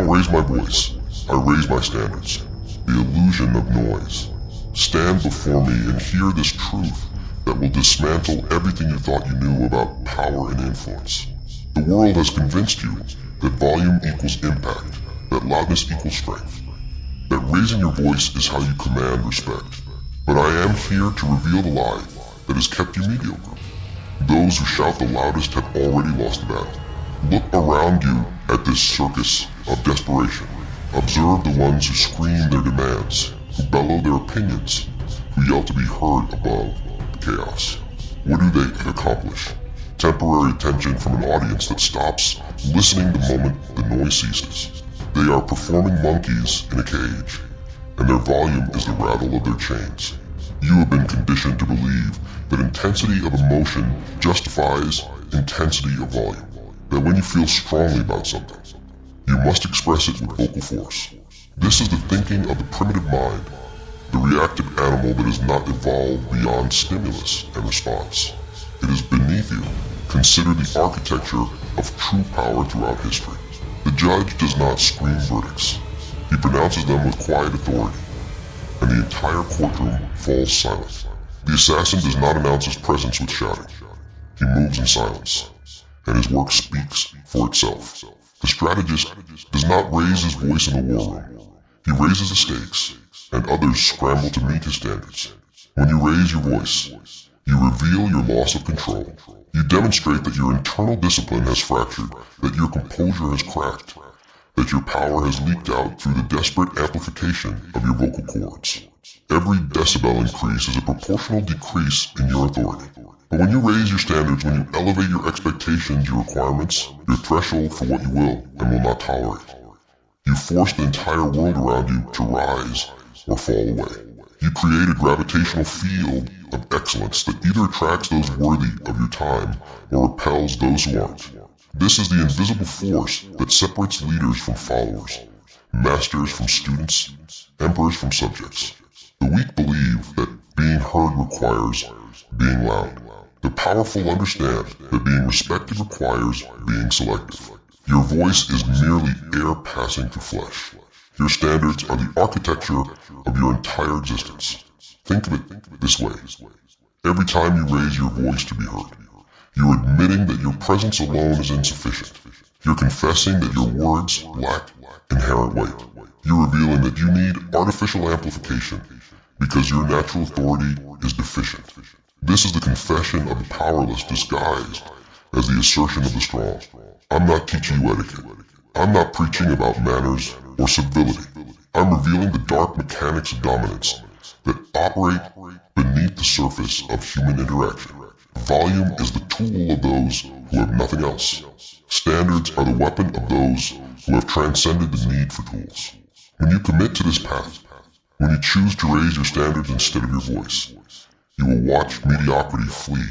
don't raise my voice, I raise my standards. The illusion of noise. Stand before me and hear this truth that will dismantle everything you thought you knew about power and influence. The world has convinced you that volume equals impact, that loudness equals strength, that raising your voice is how you command respect. But I am here to reveal the lie that has kept you mediocre. Those who shout the loudest have already lost the battle. Look around you at this circus of desperation. Observe the ones who scream their demands, who bellow their opinions, who yell to be heard above the chaos. What do they accomplish? Temporary attention from an audience that stops listening the moment the noise ceases. They are performing monkeys in a cage, and their volume is the rattle of their chains. You have been conditioned to believe that intensity of emotion justifies intensity of volume, that when you feel strongly about something, you must express it with vocal force. This is the thinking of the primitive mind, the reactive animal that has not evolved beyond stimulus and response. It is beneath you. Consider the architecture of true power throughout history. The judge does not scream verdicts. He pronounces them with quiet authority, and the entire courtroom falls silent. The assassin does not announce his presence with shouting. He moves in silence, and his work speaks for itself. The strategist does not raise his voice in the war room. He raises the stakes, and others scramble to meet his standards. When you raise your voice, you reveal your loss of control. You demonstrate that your internal discipline has fractured, that your composure has cracked, that your power has leaked out through the desperate amplification of your vocal cords. Every decibel increase is a proportional decrease in your authority. But when you raise your standards, when you elevate your expectations, your requirements, your threshold for what you will and will not tolerate, you force the entire world around you to rise or fall away. You create a gravitational field of excellence that either attracts those worthy of your time or repels those who aren't. This is the invisible force that separates leaders from followers, masters from students, emperors from subjects. The weak believe that being heard requires being loud. The powerful understand that being respected requires being selective. Your voice is merely air passing through flesh. Your standards are the architecture of your entire existence. Think of it this way. Every time you raise your voice to be heard, you're admitting that your presence alone is insufficient. You're confessing that your words lack inherent weight. You're revealing that you need artificial amplification because your natural authority is deficient. This is the confession of the powerless disguised as the assertion of the strong. I'm not teaching you etiquette. I'm not preaching about manners or civility. I'm revealing the dark mechanics of dominance that operate beneath the surface of human interaction. Volume is the tool of those who have nothing else. Standards are the weapon of those who have transcended the need for tools. When you commit to this path, when you choose to raise your standards instead of your voice, you will watch mediocrity flee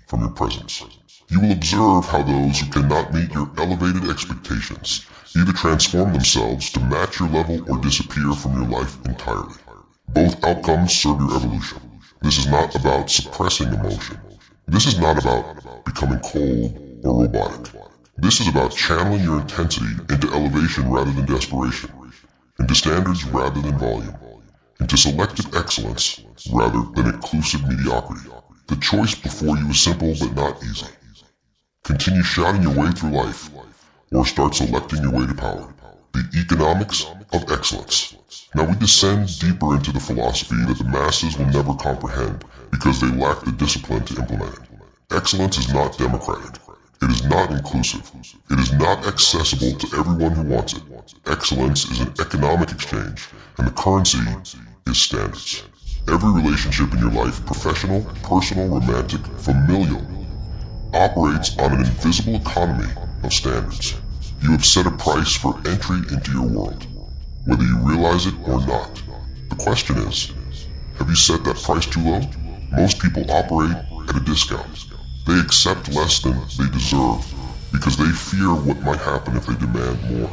from your presence. You will observe how those who cannot meet your elevated expectations either transform themselves to match your level or disappear from your life entirely. Both outcomes serve your evolution. This is not about suppressing emotion. This is not about becoming cold or robotic. This is about channeling your intensity into elevation rather than desperation, into standards rather than volume, into selective excellence rather than inclusive mediocrity. The choice before you is simple but not easy. Continue shouting your way through life, or start selecting your way to power. The economics of excellence. Now we descend deeper into the philosophy that the masses will never comprehend because they lack the discipline to implement it. Excellence is not democratic. It is not inclusive. It is not accessible to everyone who wants it. Excellence is an economic exchange, and the currency is standards. Every relationship in your life, professional, personal, romantic, familial, operates on an invisible economy of standards. You have set a price for entry into your world, whether you realize it or not. The question is, have you set that price too low? Most people operate at a discount. They accept less than they deserve because they fear what might happen if they demand more.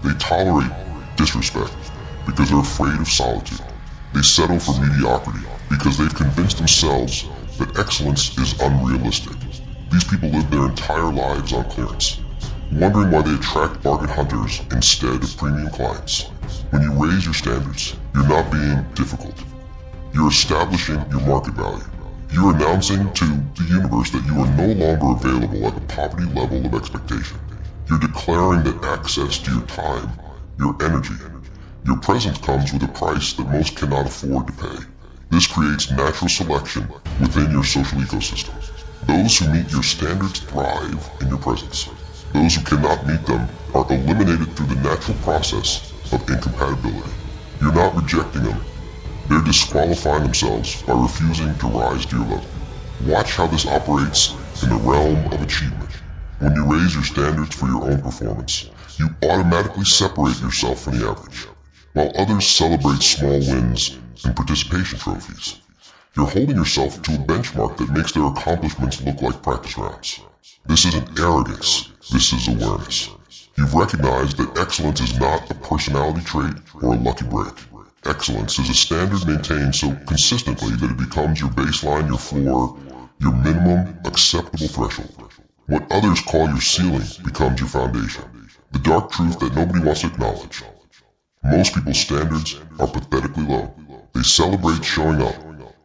They tolerate disrespect because they're afraid of solitude. They settle for mediocrity because they've convinced themselves that excellence is unrealistic. These people live their entire lives on clearance. wondering why they attract bargain hunters instead of premium clients. When you raise your standards, you're not being difficult. You're establishing your market value. You're announcing to the universe that you are no longer available at the poverty level of expectation. You're declaring that access to your time, your energy, your presence comes with a price that most cannot afford to pay. This creates natural selection within your social ecosystem. Those who meet your standards thrive in your presence. Those who cannot meet them are eliminated through the natural process of incompatibility. You're not rejecting them. They're disqualifying themselves by refusing to rise to your level. Watch how this operates in the realm of achievement. When you raise your standards for your own performance, you automatically separate yourself from the average. While others celebrate small wins and participation trophies, you're holding yourself to a benchmark that makes their accomplishments look like practice rounds. This isn't arrogance, this is awareness. You've recognized that excellence is not a personality trait or a lucky break. Excellence is a standard maintained so consistently that it becomes your baseline, your floor, your minimum acceptable threshold. What others call your ceiling becomes your foundation. The dark truth that nobody wants to acknowledge. Most people's standards are pathetically low. They celebrate showing up.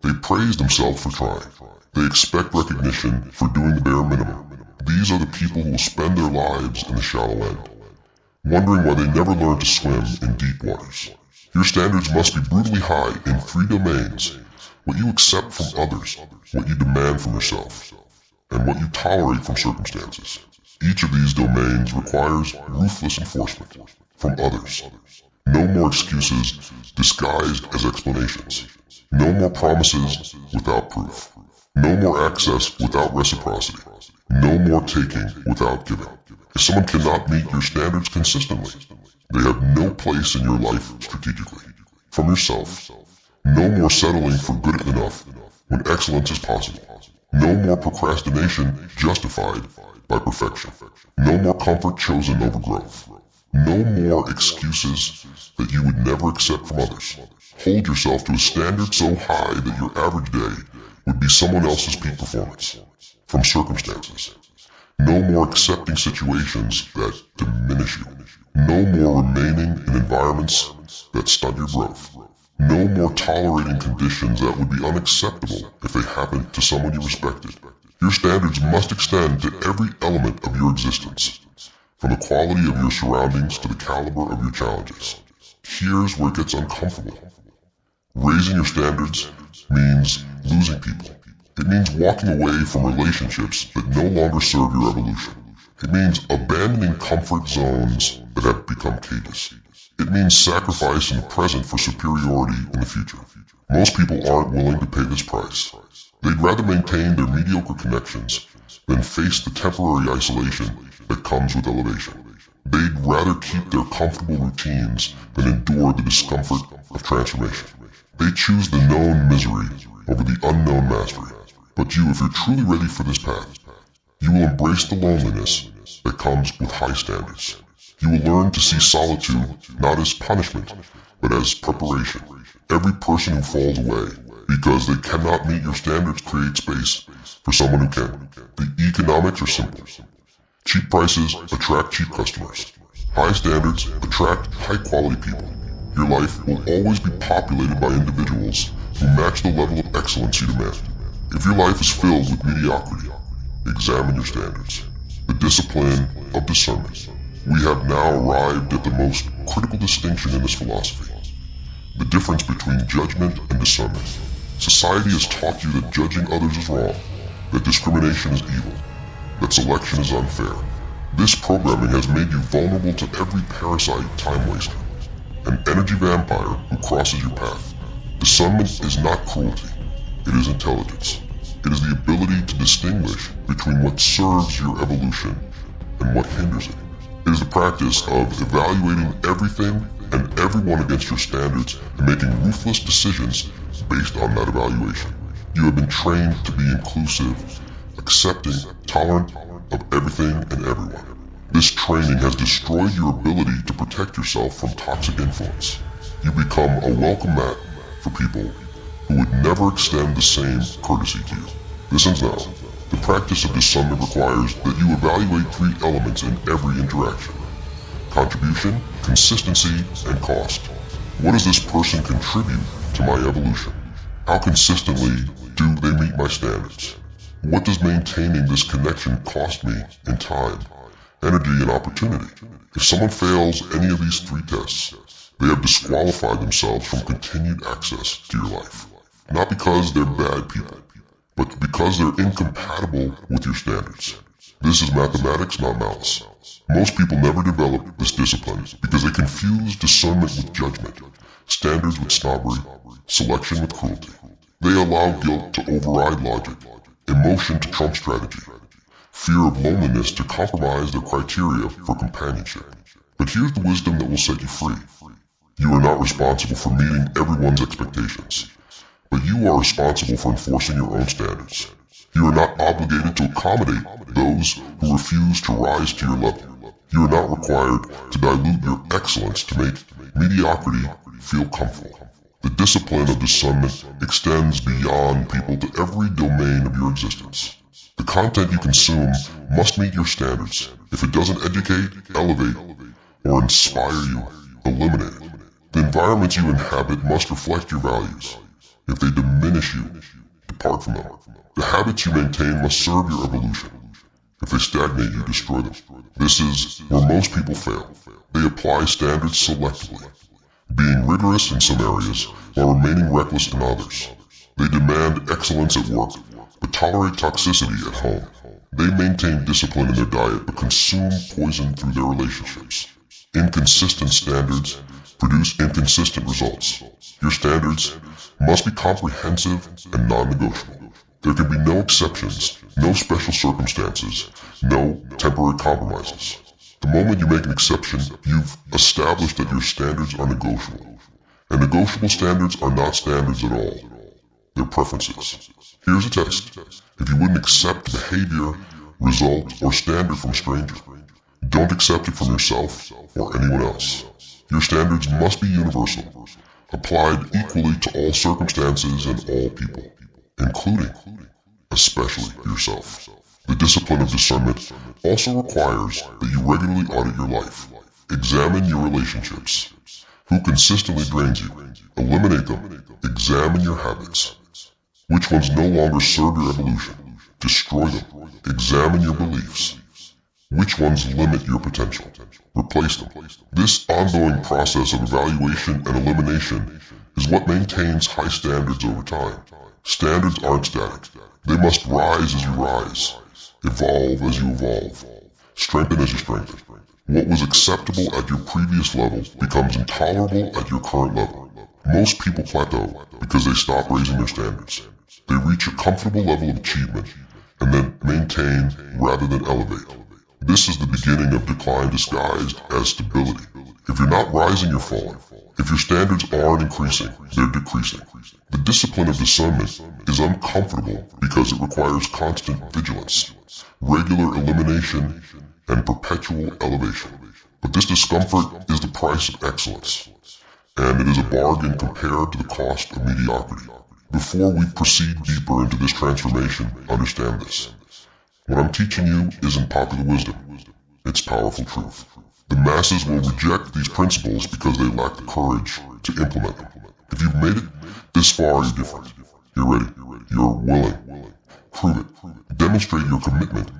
They praise themselves for trying. They expect recognition for doing the bare minimum. These are the people who will spend their lives in the shallow end, wondering why they never learn to swim in deep waters. Your standards must be brutally high in 3 domains: what you accept from others, what you demand from yourself, and what you tolerate from circumstances. Each of these domains requires ruthless enforcement from others. No more excuses disguised as explanations. No more promises without proof. No more access without reciprocity. No more taking without giving. If someone cannot meet your standards consistently, they have no place in your life strategically. From yourself, no more settling for good enough when excellence is possible. No more procrastination justified by perfection. No more comfort chosen over growth. No more excuses that you would never accept from others. Hold yourself to a standard so high that your average day would be someone else's peak performance. From circumstances. No more accepting situations that diminish you. No more remaining in environments that stunt your growth. No more tolerating conditions that would be unacceptable if they happened to someone you respected. Your standards must extend to every element of your existence, from the quality of your surroundings to the caliber of your challenges. Here's where it gets uncomfortable. Raising your standards means losing people. It means walking away from relationships that no longer serve your evolution. It means abandoning comfort zones that have become cages. It means sacrifice in the present for superiority in the future. Most people aren't willing to pay this price. They'd rather maintain their mediocre connections than face the temporary isolation that comes with elevation. They'd rather keep their comfortable routines than endure the discomfort of transformation. They choose the known misery over the unknown mastery. But you, if you're truly ready for this path, you will embrace the loneliness that comes with high standards. You will learn to see solitude not as punishment, but as preparation. Every person who falls away because they cannot meet your standards creates space for someone who can. The economics are simple. Cheap prices attract cheap customers. High standards attract high-quality people. Your life will always be populated by individuals who match the level of excellence you demand. If your life is filled with mediocrity, examine your standards. The discipline of discernment. We have now arrived at the most critical distinction in this philosophy. The difference between judgment and discernment. Society has taught you that judging others is wrong, that discrimination is evil, that selection is unfair. This programming has made you vulnerable to every parasite time waster, an energy vampire who crosses your path. Discernment is not cruelty. It is intelligence. It is the ability to distinguish between what serves your evolution and what hinders it. It is the practice of evaluating everything and everyone against your standards and making ruthless decisions based on that evaluation. You have been trained to be inclusive, accepting, tolerant of everything and everyone. This training has destroyed your ability to protect yourself from toxic influence. You become a welcome mat for people who would never extend the same courtesy to you. This ends now. The practice of discernment requires that you evaluate three elements in every interaction: contribution, consistency, and cost. What does this person contribute to my evolution? How consistently do they meet my standards? What does maintaining this connection cost me in time, energy, and opportunity? If someone fails any of these three tests, they have disqualified themselves from continued access to your life. Not because they're bad people, but because they're incompatible with your standards. This is mathematics, not malice. Most people never develop this discipline because they confuse discernment with judgment, standards with snobbery, selection with cruelty. They allow guilt to override logic, emotion to trump strategy, fear of loneliness to compromise their criteria for companionship. But here's the wisdom that will set you free. You are not responsible for meeting everyone's expectations, but you are responsible for enforcing your own standards. You are not obligated to accommodate those who refuse to rise to your level. You are not required to dilute your excellence to make mediocrity feel comfortable. The discipline of discernment extends beyond people to every domain of your existence. The content you consume must meet your standards. If it doesn't educate, elevate, or inspire you, eliminate it. The environments you inhabit must reflect your values. If they diminish you, depart from them. The habits you maintain must serve your evolution. If they stagnate you, destroy them. This is where most people fail. They apply standards selectively, being rigorous in some areas while remaining reckless in others. They demand excellence at work, but tolerate toxicity at home. They maintain discipline in their diet, but consume poison through their relationships. Inconsistent standards produce inconsistent results. Your standards must be comprehensive and non-negotiable. There can be no exceptions, no special circumstances, no temporary compromises. The moment you make an exception, you've established that your standards are negotiable. And negotiable standards are not standards at all. They're preferences. Here's a test. If you wouldn't accept behavior, result, or standard from a stranger, don't accept it from yourself or anyone else. Your standards must be universal, applied equally to all circumstances and all people, including, especially yourself. The discipline of discernment also requires that you regularly audit your life. Examine your relationships. Who consistently drains you? Eliminate them. Examine your habits. Which ones no longer serve your evolution? Destroy them. Examine your beliefs. Which ones limit your potential? Replace them. This ongoing process of evaluation and elimination is what maintains high standards over time. Standards aren't static. They must rise as you rise, evolve as you evolve, strengthen as you strengthen. What was acceptable at your previous level becomes intolerable at your current level. Most people plateau because they stop raising their standards. They reach a comfortable level of achievement and then maintain rather than elevate. This is the beginning of decline disguised as stability. If you're not rising, you're falling. If your standards aren't increasing, they're decreasing. The discipline of discernment is uncomfortable because it requires constant vigilance, regular elimination, and perpetual elevation. But this discomfort is the price of excellence, and it is a bargain compared to the cost of mediocrity. Before we proceed deeper into this transformation, understand this. What I'm teaching you isn't popular wisdom. It's powerful truth. The masses will reject these principles because they lack the courage to implement them. If you've made it this far, you're different. You're ready. You're willing. Prove it. Demonstrate your commitment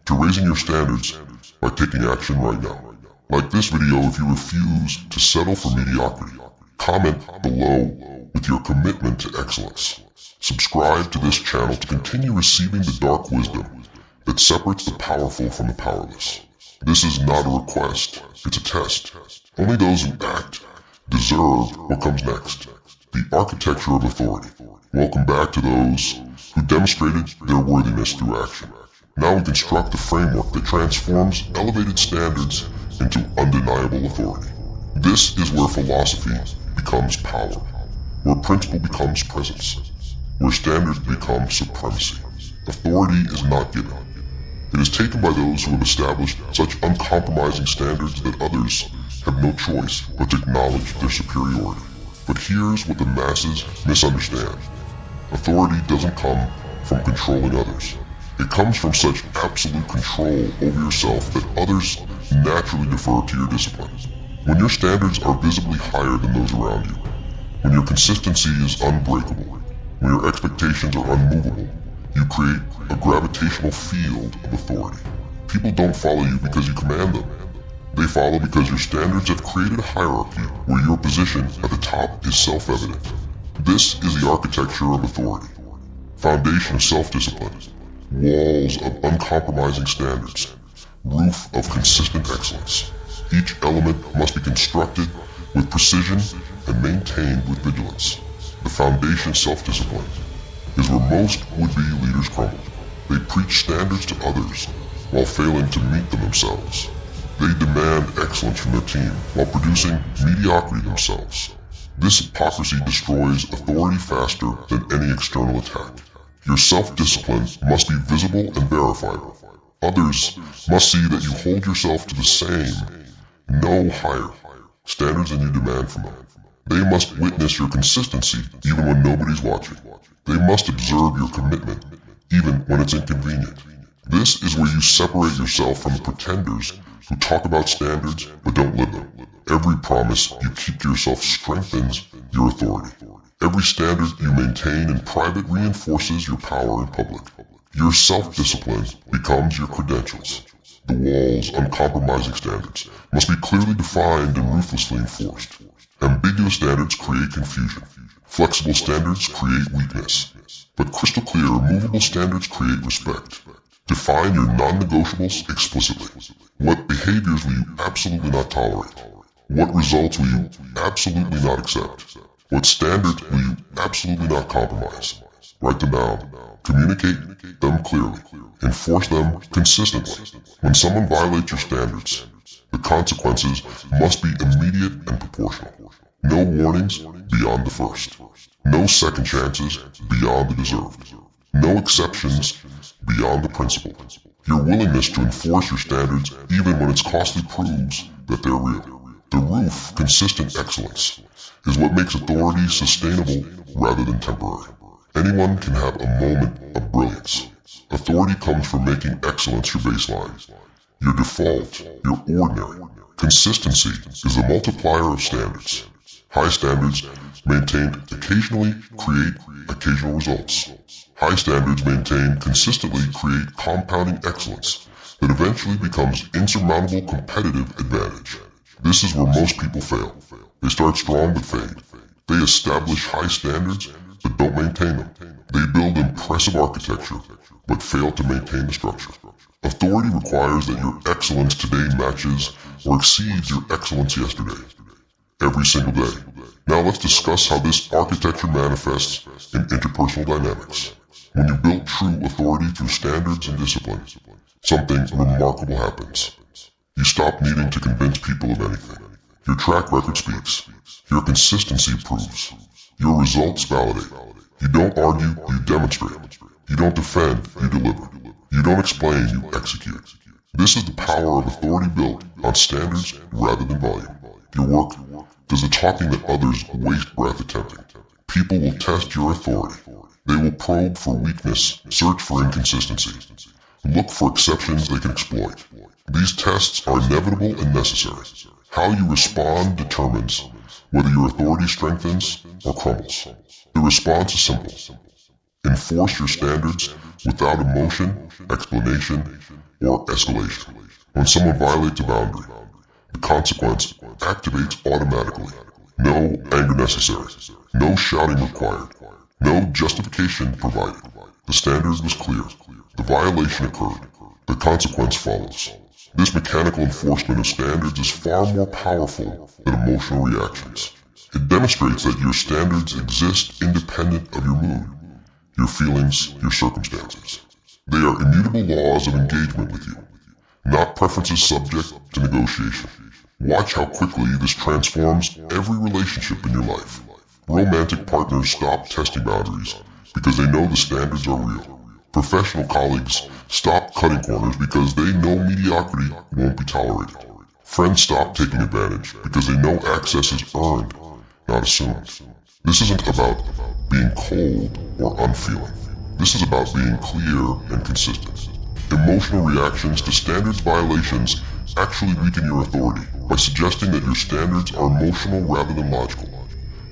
to raising your standards by taking action right now. Like this video if you refuse to settle for mediocrity. Comment below with your commitment to excellence. Subscribe to this channel to continue receiving the dark wisdom that separates the powerful from the powerless. This is not a request, it's a test. Only those who act deserve what comes next. The architecture of authority. Welcome back to those who demonstrated their worthiness through action. Now we construct the framework that transforms elevated standards into undeniable authority. This is where philosophy becomes power, where principle becomes presence, where standards become supremacy. Authority is not given. It is taken by those who have established such uncompromising standards that others have no choice but to acknowledge their superiority. But here's what the masses misunderstand. Authority doesn't come from controlling others. It comes from such absolute control over yourself that others naturally defer to your discipline. When your standards are visibly higher than those around you, when your consistency is unbreakable, when your expectations are unmovable, you create a gravitational field of authority. People don't follow you because you command them. They follow because your standards have created a hierarchy where your position at the top is self-evident. This is the architecture of authority. Foundation of self-discipline. Walls of uncompromising standards. Roof of consistent excellence. Each element must be constructed with precision and maintained with vigilance. The foundation of self-discipline is where most would-be leaders crumble. They preach standards to others while failing to meet them themselves. They demand excellence from their team while producing mediocrity themselves. This hypocrisy destroys authority faster than any external attack. Your self-discipline must be visible and verifiable. Others must see that you hold yourself to the same, no higher, standards than you demand from them. They must witness your consistency even when nobody's watching. They must observe your commitment even when it's inconvenient. This is where you separate yourself from the pretenders who talk about standards but don't live them. Every promise you keep to yourself strengthens your authority. Every standard you maintain in private reinforces your power in public. Your self-discipline becomes your credentials. The walls, uncompromising standards, must be clearly defined and ruthlessly enforced. Ambiguous standards create confusion. Flexible standards create weakness. But crystal clear, movable standards create respect. Define your non-negotiables explicitly. What behaviors will you absolutely not tolerate? What results will you absolutely not accept? What standards will you absolutely not compromise? Write them down. Communicate them clearly. Enforce them consistently. When someone violates your standards, the consequences must be immediate and proportional. No warnings beyond the first. No second chances beyond the deserved. No exceptions beyond the principle. Your willingness to enforce your standards even when it's costly proves that they're real. The roof, consistent excellence, is what makes authority sustainable rather than temporary. Anyone can have a moment of brilliance. Authority comes from making excellence your baseline. Your default, your ordinary. Consistency is the multiplier of standards. High standards maintained occasionally create occasional results. High standards maintained consistently create compounding excellence that eventually becomes insurmountable competitive advantage. This is where most people fail. They start strong but fade. They establish high standards but don't maintain them. They build impressive architecture but fail to maintain the structure. Authority requires that your excellence today matches or exceeds your excellence yesterday. Every single day. Now let's discuss how this architecture manifests in interpersonal dynamics. When you build true authority through standards and discipline, something remarkable happens. You stop needing to convince people of anything. Your track record speaks. Your consistency proves. Your results validate. You don't argue, you demonstrate. You don't defend, you deliver. You don't explain, you execute. This is the power of authority built on standards rather than volume. Your work does the talking that others waste breath attempting. People will test your authority. They will probe for weakness, search for inconsistency, look for exceptions they can exploit. These tests are inevitable and necessary. How you respond determines whether your authority strengthens or crumbles. The response is simple. Enforce your standards without emotion, explanation, or escalation. When someone violates a boundary, the consequence activates automatically. No anger necessary. No shouting required. No justification provided. The standard was clear. The violation occurred. The consequence follows. This mechanical enforcement of standards is far more powerful than emotional reactions. It demonstrates that your standards exist independent of your mood, your feelings, your circumstances. They are immutable laws of engagement with you, not preferences subject to negotiation. Watch how quickly this transforms every relationship in your life. Romantic partners stop testing boundaries because they know the standards are real. Professional colleagues stop cutting corners because they know mediocrity won't be tolerated. Friends stop taking advantage because they know access is earned, not assumed. This isn't about being cold or unfeeling. This is about being clear and consistent. Emotional reactions to standards violations actually weaken your authority by suggesting that your standards are emotional rather than logical,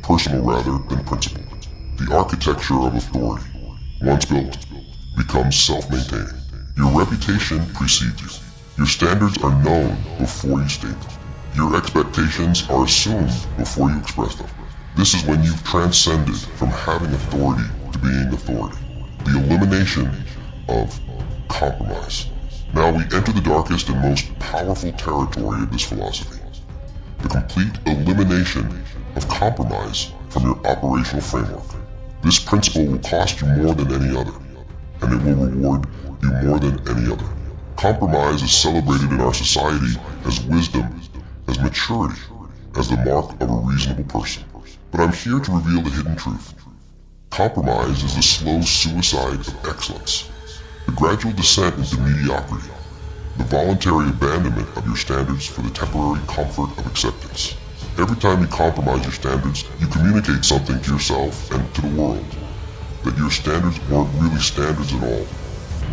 personal rather than principled. The architecture of authority, once built, becomes self-maintaining. Your reputation precedes you. Your standards are known before you state them. Your expectations are assumed before you express them. This is when you've transcended from having authority to being authority. The elimination of compromise. Now we enter the darkest and most powerful territory of this philosophy. The complete elimination of compromise from your operational framework. This principle will cost you more than any other, and it will reward you more than any other. Compromise is celebrated in our society as wisdom, as maturity, as the mark of a reasonable person. But I'm here to reveal the hidden truth. Compromise is the slow suicide of excellence, the gradual descent into mediocrity, the voluntary abandonment of your standards for the temporary comfort of acceptance. Every time you compromise your standards, you communicate something to yourself and to the world, that your standards weren't really standards at all.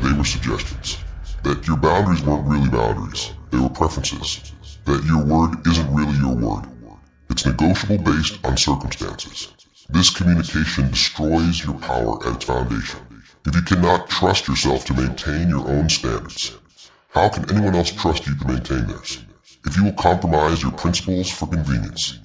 They were suggestions. That your boundaries weren't really boundaries. They were preferences. That your word isn't really your word. It's negotiable based on circumstances. This communication destroys your power at its foundation. If you cannot trust yourself to maintain your own standards, how can anyone else trust you to maintain theirs? If you will compromise your principles for convenience,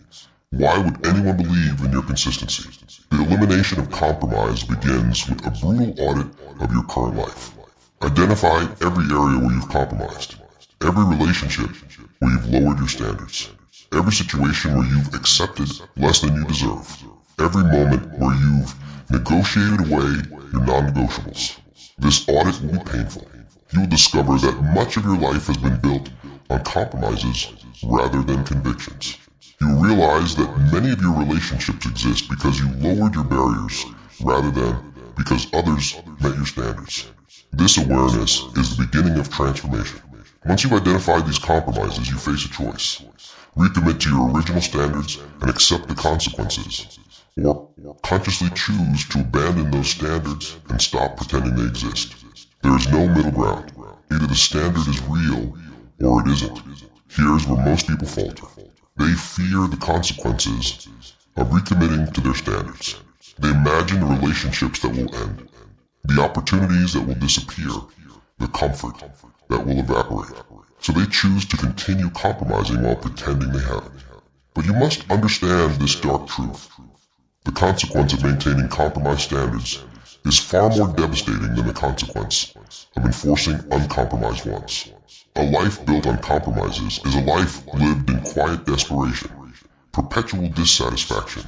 why would anyone believe in your consistency? The elimination of compromise begins with a brutal audit of your current life. Identify every area where you've compromised, every relationship where you've lowered your standards, every situation where you've accepted less than you deserve, every moment where you've negotiated away your non-negotiables. This audit will be painful. You will discover that much of your life has been built on compromises rather than convictions. You will realize that many of your relationships exist because you lowered your barriers rather than because others met your standards. This awareness is the beginning of transformation. Once you've identified these compromises, you face a choice. Recommit to your original standards and accept the consequences, or consciously choose to abandon those standards and stop pretending they exist. There is no middle ground. Either the standard is real or it isn't. Here's where most people falter. They fear the consequences of recommitting to their standards. They imagine the relationships that will end, the opportunities that will disappear, the comfort that will evaporate. So they choose to continue compromising while pretending they haven't. But you must understand this dark truth. The consequence of maintaining compromised standards is far more devastating than the consequence of enforcing uncompromised ones. A life built on compromises is a life lived in quiet desperation, perpetual dissatisfaction,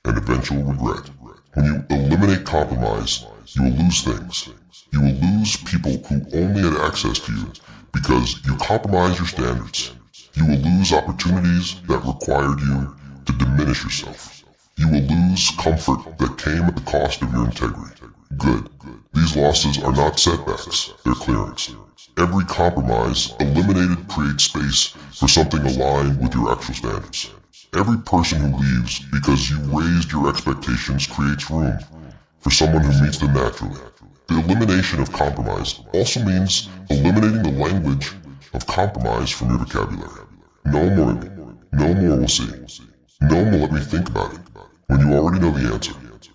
and eventual regret. When you eliminate compromise, you will lose things. You will lose people who only had access to you because you compromise your standards. You will lose opportunities that required you to diminish yourself. You will lose comfort that came at the cost of your integrity. Good. These losses are not setbacks, they're clearings. Every compromise eliminated creates space for something aligned with your actual standards. Every person who leaves because you raised your expectations creates room for someone who meets them naturally. The elimination of compromise also means eliminating the language of compromise from your vocabulary. No more. No more will see. No more let me think about it, when you already know the answer.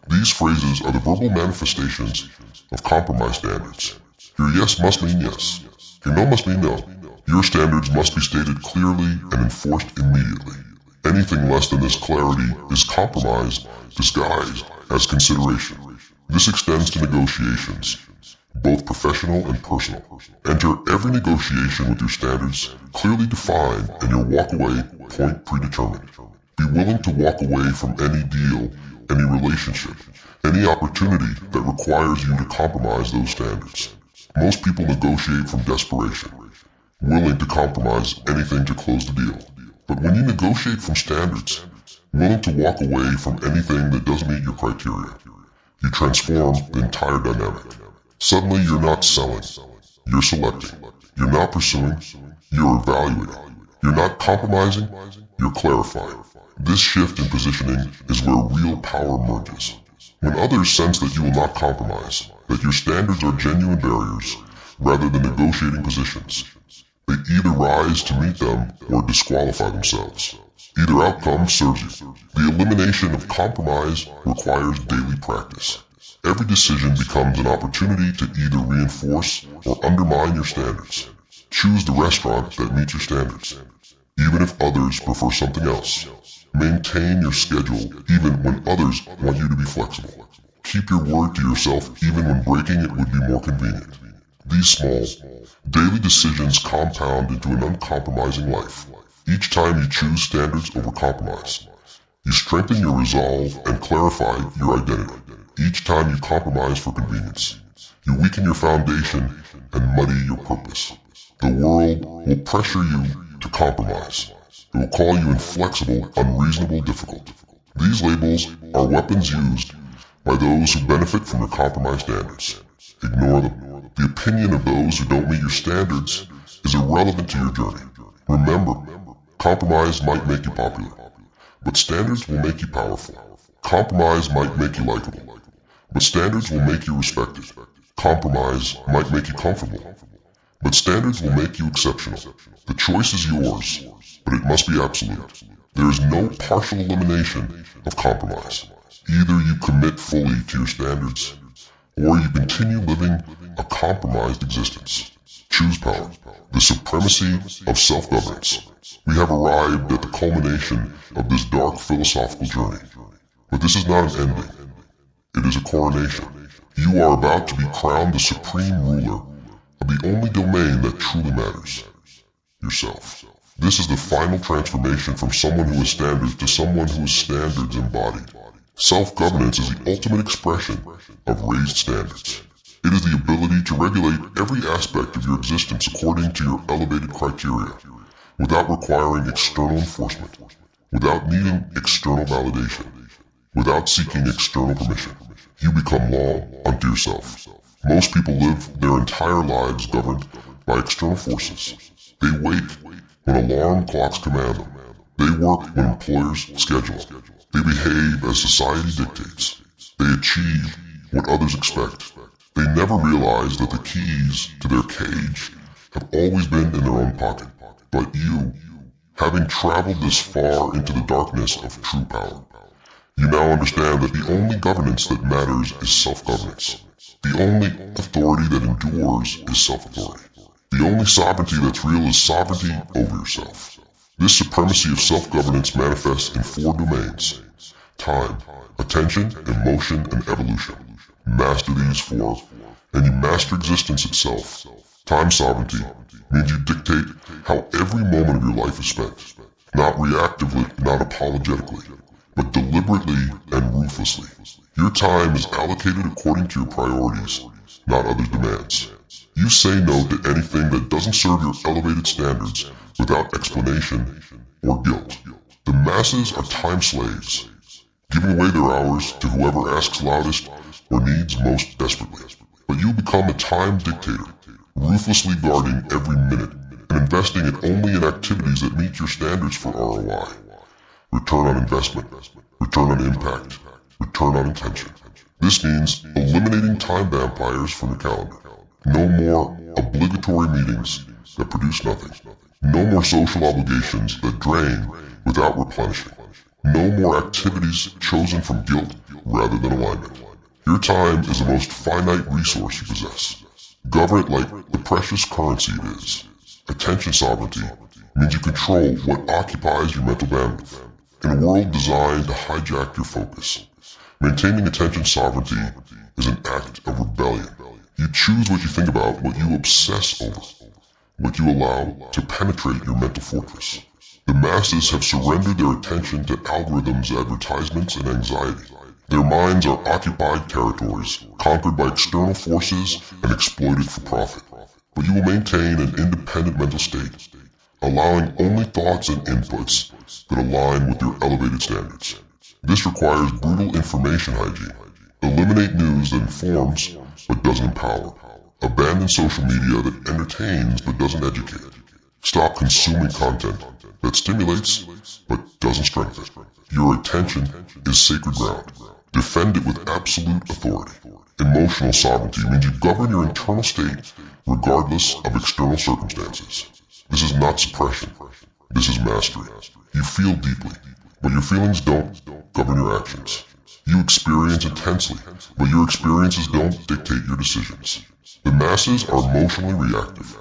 These phrases are the verbal manifestations of compromise standards. Your yes must mean yes. Your no must mean no. Your standards must be stated clearly and enforced immediately. Anything less than this clarity is compromise disguised as consideration. This extends to negotiations, both professional and personal. Enter every negotiation with your standards clearly defined and your walk-away point predetermined. Be willing to walk away from any deal, any relationship, any opportunity that requires you to compromise those standards. Most people negotiate from desperation, willing to compromise anything to close the deal. But when you negotiate from standards, willing to walk away from anything that doesn't meet your criteria, you transform the entire dynamic. Suddenly you're not selling, you're selecting. You're not pursuing, you're evaluating. You're not compromising, you're clarifying. This shift in positioning is where real power emerges. When others sense that you will not compromise, that your standards are genuine barriers rather than negotiating positions, they either rise to meet them or disqualify themselves. Either outcome serves you. The elimination of compromise requires daily practice. Every decision becomes an opportunity to either reinforce or undermine your standards. Choose the restaurant that meets your standards, even if others prefer something else. Maintain your schedule even when others want you to be flexible. Keep your word to yourself even when breaking it would be more convenient. These small, daily decisions compound into an uncompromising life. Each time you choose standards over compromise, you strengthen your resolve and clarify your identity. Each time you compromise for convenience, you weaken your foundation and muddy your purpose. The world will pressure you to compromise. It will call you inflexible, unreasonable, difficult. These labels are weapons used by those who benefit from your compromised standards. Ignore them. The opinion of those who don't meet your standards is irrelevant to your journey. Remember, compromise might make you popular, but standards will make you powerful. Compromise might make you likable, but standards will make you respected. Compromise might make you comfortable, but standards will make you exceptional. The choice is yours, but it must be absolute. There is no partial elimination of compromise. Either you commit fully to your standards, or you continue living a compromised existence. Choose power, the supremacy of self-governance. We have arrived at the culmination of this dark philosophical journey. But this is not an ending. It is a coronation. You are about to be crowned the supreme ruler of the only domain that truly matters, yourself. This is the final transformation from someone who has standards to someone who has standards embodied. Self-governance is the ultimate expression of raised standards. It is the ability to regulate every aspect of your existence according to your elevated criteria, without requiring external enforcement, without needing external validation, without seeking external permission. You become law unto yourself. Most people live their entire lives governed by external forces. They wake when alarm clocks command them. They work when employers schedule. They behave as society dictates. They achieve what others expect. They never realize that the keys to their cage have always been in their own pocket. But you, having traveled this far into the darkness of true power, you now understand that the only governance that matters is self-governance. The only authority that endures is self-authority. The only sovereignty that's real is sovereignty over yourself. This supremacy of self-governance manifests in 4 domains: time, attention, emotion, and evolution. Master these 4, and you master existence itself. Time sovereignty means you dictate how every moment of your life is spent. Not reactively, not apologetically, but deliberately and ruthlessly. Your time is allocated according to your priorities, not others' demands. You say no to anything that doesn't serve your elevated standards without explanation or guilt. The masses are time slaves, giving away their hours to whoever asks loudest or needs most desperately. But you become a time dictator, ruthlessly guarding every minute and investing it only in activities that meet your standards for ROI. Return on investment, return on impact, return on intention. This means eliminating time vampires from your calendar. No more obligatory meetings that produce nothing. No more social obligations that drain without replenishing. No more activities chosen from guilt rather than alignment. Your time is the most finite resource you possess. Govern it like the precious currency it is. Attention sovereignty means you control what occupies your mental bandwidth. In a world designed to hijack your focus, maintaining attention sovereignty is an act of rebellion. You choose what you think about, what you obsess over, what you allow to penetrate your mental fortress. The masses have surrendered their attention to algorithms, advertisements, and anxiety. Their minds are occupied territories, conquered by external forces and exploited for profit. But you will maintain an independent mental state, allowing only thoughts and inputs that align with your elevated standards. This requires brutal information hygiene. Eliminate news that informs but doesn't empower. Abandon social media that entertains but doesn't educate. Stop consuming content that stimulates but doesn't strengthen. Your attention is sacred ground. Defend it with absolute authority. Emotional sovereignty means you govern your internal state regardless of external circumstances. This is not suppression. This is mastery. You feel deeply, but your feelings don't govern your actions. You experience intensely, but your experiences don't dictate your decisions. The masses are emotionally reactive,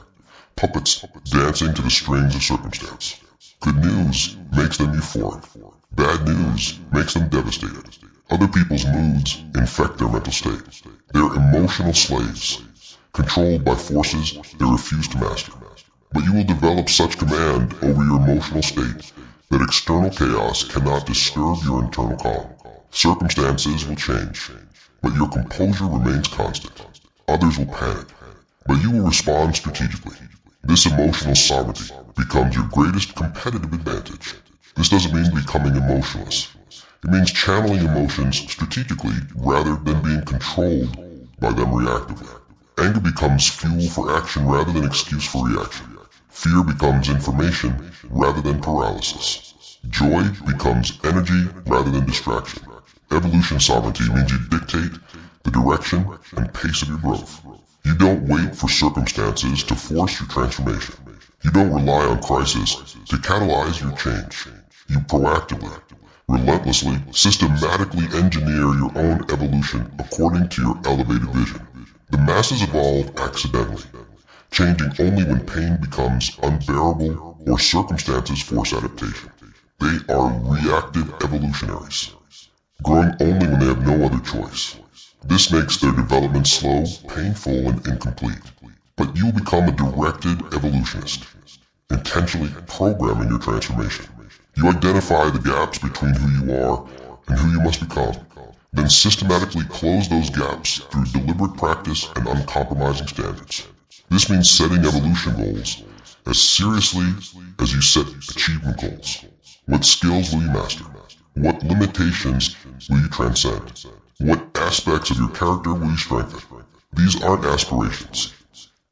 puppets dancing to the strings of circumstance. Good news makes them euphoric. Bad news makes them devastated. Other people's moods infect their mental state. They're emotional slaves, controlled by forces they refuse to master. But you will develop such command over your emotional state that external chaos cannot disturb your internal calm. Circumstances will change, but your composure remains constant. Others will panic, but you will respond strategically. This emotional sovereignty becomes your greatest competitive advantage. This doesn't mean becoming emotionless. It means channeling emotions strategically rather than being controlled by them reactively. Anger becomes fuel for action rather than excuse for reaction. Fear becomes information rather than paralysis. Joy becomes energy rather than distraction. Evolution sovereignty means you dictate the direction and pace of your growth. You don't wait for circumstances to force your transformation. You don't rely on crisis to catalyze your change. You proactively, relentlessly, systematically engineer your own evolution according to your elevated vision. The masses evolve accidentally, changing only when pain becomes unbearable or circumstances force adaptation. They are reactive evolutionaries, growing only when they have no other choice. This makes their development slow, painful, and incomplete. But you will become a directed evolutionist, intentionally programming your transformation. You identify the gaps between who you are and who you must become, then systematically close those gaps through deliberate practice and uncompromising standards. This means setting evolution goals as seriously as you set achievement goals. What skills will you master? What limitations will you transcend? What aspects of your character will you strengthen? These aren't aspirations.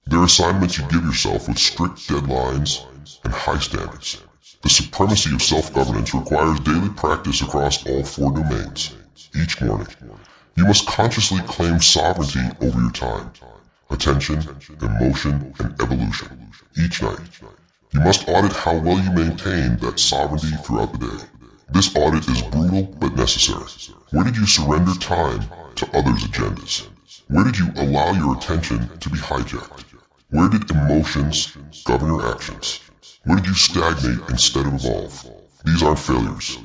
They're assignments you give yourself with strict deadlines and high standards. The supremacy of self-governance requires daily practice across all 4 domains. Each morning, you must consciously claim sovereignty over your time, attention, emotion, and evolution. Each night, you must audit how well you maintain that sovereignty throughout the day. This audit is brutal but necessary. Where did you surrender time to others' agendas? Where did you allow your attention to be hijacked? Where did emotions govern your actions? Where did you stagnate instead of evolve? These aren't failures.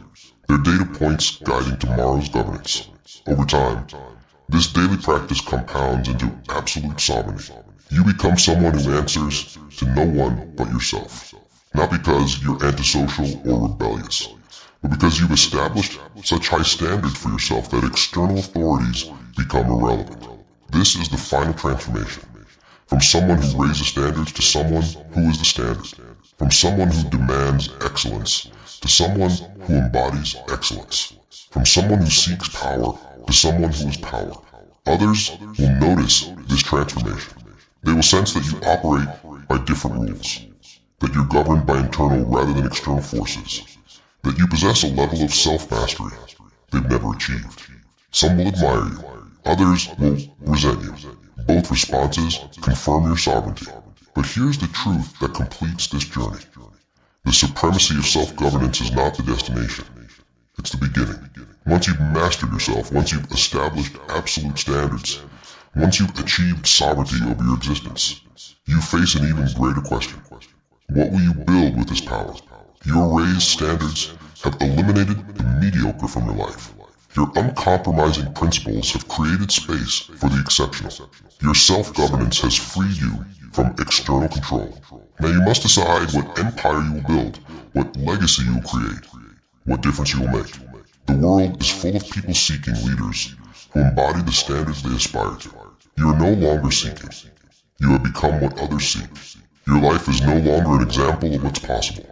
They're data points guiding tomorrow's governance. Over time, this daily practice compounds into absolute sovereignty. You become someone who answers to no one but yourself. Not because you're antisocial or rebellious, but because you've established such high standards for yourself that external authorities become irrelevant. This is the final transformation. From someone who raises standards to someone who is the standard. From someone who demands excellence to someone who embodies excellence. From someone who seeks power to someone who is power. Others will notice this transformation. They will sense that you operate by different rules, that you're governed by internal rather than external forces, that you possess a level of self-mastery they've never achieved. Some will admire you, others will resent you. Both responses confirm your sovereignty. But here's the truth that completes this journey. The supremacy of self-governance is not the destination. It's the beginning. Once you've mastered yourself, once you've established absolute standards, once you've achieved sovereignty over your existence, you face an even greater question. What will you build with this power? Your raised standards have eliminated the mediocre from your life. Your uncompromising principles have created space for the exceptional. Your self-governance has freed you from external control. Now you must decide what empire you will build, what legacy you will create, what difference you will make. The world is full of people seeking leaders who embody the standards they aspire to. You are no longer seeking. You have become what others seek. Your life is no longer an example of what's possible.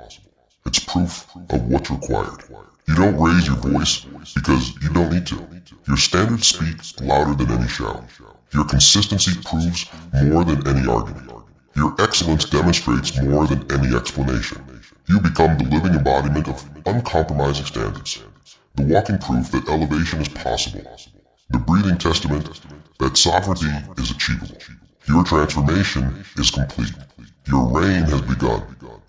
It's proof of what's required. You don't raise your voice because you don't need to. Your standards speak louder than any shout. Your consistency proves more than any argument. Your excellence demonstrates more than any explanation. You become the living embodiment of uncompromising standards. the walking proof that elevation is possible, the breathing testament that sovereignty is achievable. Your transformation is complete. Your reign has begun.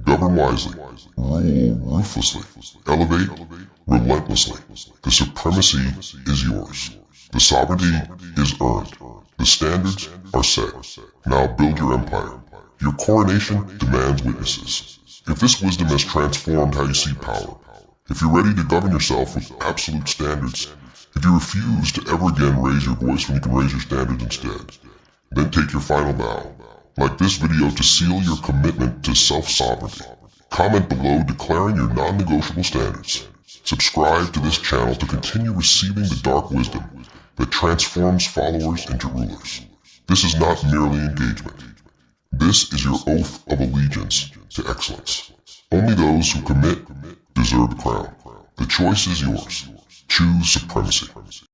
Govern wisely. Rule ruthlessly. Elevate relentlessly. The supremacy is yours. The sovereignty is earned. The standards are set. Now build your empire. Your coronation demands witnesses. If this wisdom has transformed how you see power, if you're ready to govern yourself with absolute standards, if you refuse to ever again raise your voice when you can raise your standards instead, then take your final vow. Like this video to seal your commitment to self-sovereignty. Comment below declaring your non-negotiable standards. Subscribe to this channel to continue receiving the dark wisdom that transforms followers into rulers. This is not merely engagement. This is your oath of allegiance to excellence. Only those who commit deserve the crown. The choice is yours. Choose supremacy.